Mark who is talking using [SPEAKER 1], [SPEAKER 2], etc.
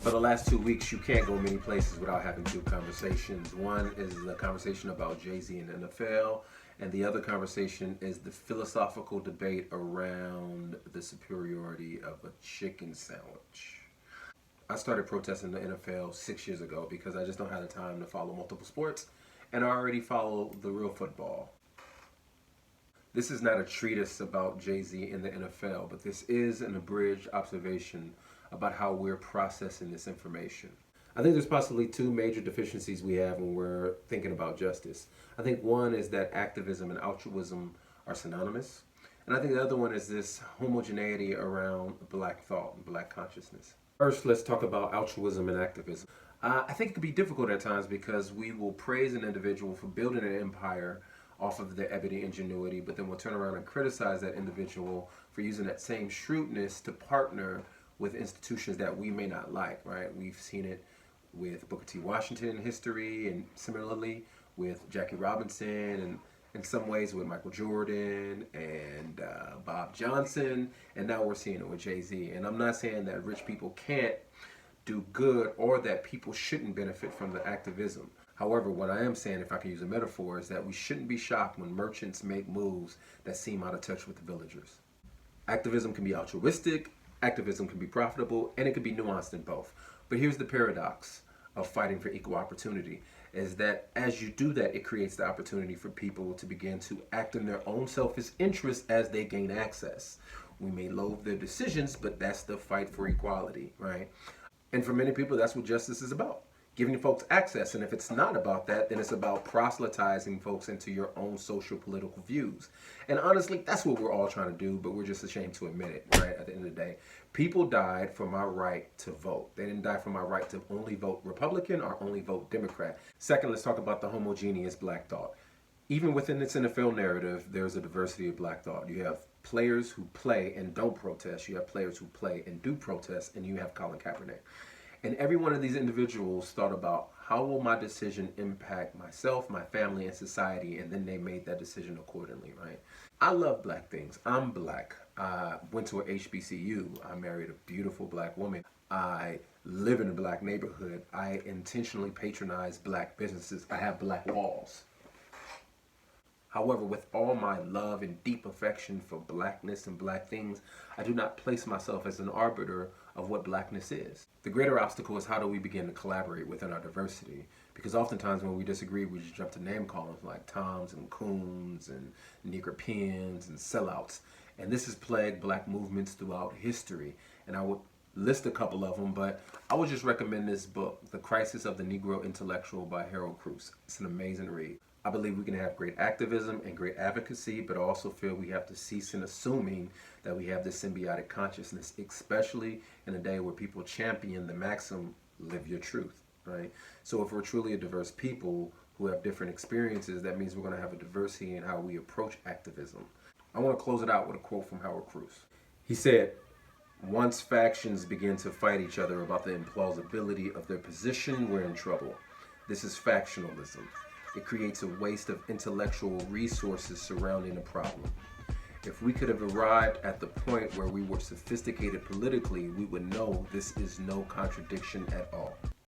[SPEAKER 1] For the last 2 weeks, you can't go many places without having two conversations. One is the conversation about Jay-Z and the NFL, and the other conversation is the philosophical debate around the superiority of a chicken sandwich. I started protesting the NFL 6 years ago because I just don't have the time to follow multiple sports, and I already follow the real football. This is not a treatise about Jay-Z and the NFL, but this is an abridged observation about how we're processing this information. I think there's possibly two major deficiencies we have when we're thinking about justice. I think one is that activism and altruism are synonymous. And I think the other one is this homogeneity around black thought and black consciousness. First, let's talk about altruism and activism. I think it can be difficult at times because we will praise an individual for building an empire off of their ebony ingenuity, but then we'll turn around and criticize that individual for using that same shrewdness to partner with institutions that we may not like, right? We've seen it with Booker T. Washington in history, and similarly with Jackie Robinson, and in some ways with Michael Jordan and Bob Johnson, and now we're seeing it with Jay-Z. And I'm not saying that rich people can't do good or that people shouldn't benefit from the activism. However, what I am saying, if I can use a metaphor, is that we shouldn't be shocked when merchants make moves that seem out of touch with the villagers. Activism can be altruistic, activism can be profitable, and it can be nuanced in both. But here's the paradox of fighting for equal opportunity, is that as you do that, it creates the opportunity for people to begin to act in their own selfish interest as they gain access. We may loathe their decisions, but that's the fight for equality, right? And for many people, that's what justice is about. Giving folks access, and if it's not about that, then it's about proselytizing folks into your own social political views. And honestly, that's what we're all trying to do, but we're just ashamed to admit it, right? At the end of the day, people died for my right to vote. They didn't die for my right to only vote Republican or only vote Democrat. Second, let's talk about the homogeneous black thought. Even within this NFL narrative, there's a diversity of black thought. You have players who play and don't protest. You have players who play and do protest, and you have Colin Kaepernick. And every one of these individuals thought about, how will my decision impact myself, my family, and society? And then they made that decision accordingly, right? I love black things. I'm black. I went to a HBCU. I married a beautiful black woman. I live in a black neighborhood. I intentionally patronize black businesses. I have black walls. However, with all my love and deep affection for blackness and black things, I do not place myself as an arbiter of what blackness is. The greater obstacle is, how do we begin to collaborate within our diversity? Because oftentimes when we disagree, we just jump to name callings like Toms and Coons and Negropeans and sellouts. And this has plagued black movements throughout history. And I would list a couple of them, but I would just recommend this book, The Crisis of the Negro Intellectual by Harold Cruse. It's an amazing read. I believe we can have great activism and great advocacy, but I also feel we have to cease in assuming that we have this symbiotic consciousness, especially in a day where people champion the maxim, live your truth, right? So if we're truly a diverse people who have different experiences, that means we're going to have a diversity in how we approach activism. I want to close it out with a quote from Harold Cruse. He said, "Once factions begin to fight each other about the implausibility of their position, we're in trouble. This is factionalism. It creates a waste of intellectual resources surrounding a problem. If we could have arrived at the point where we were sophisticated politically, we would know this is no contradiction at all."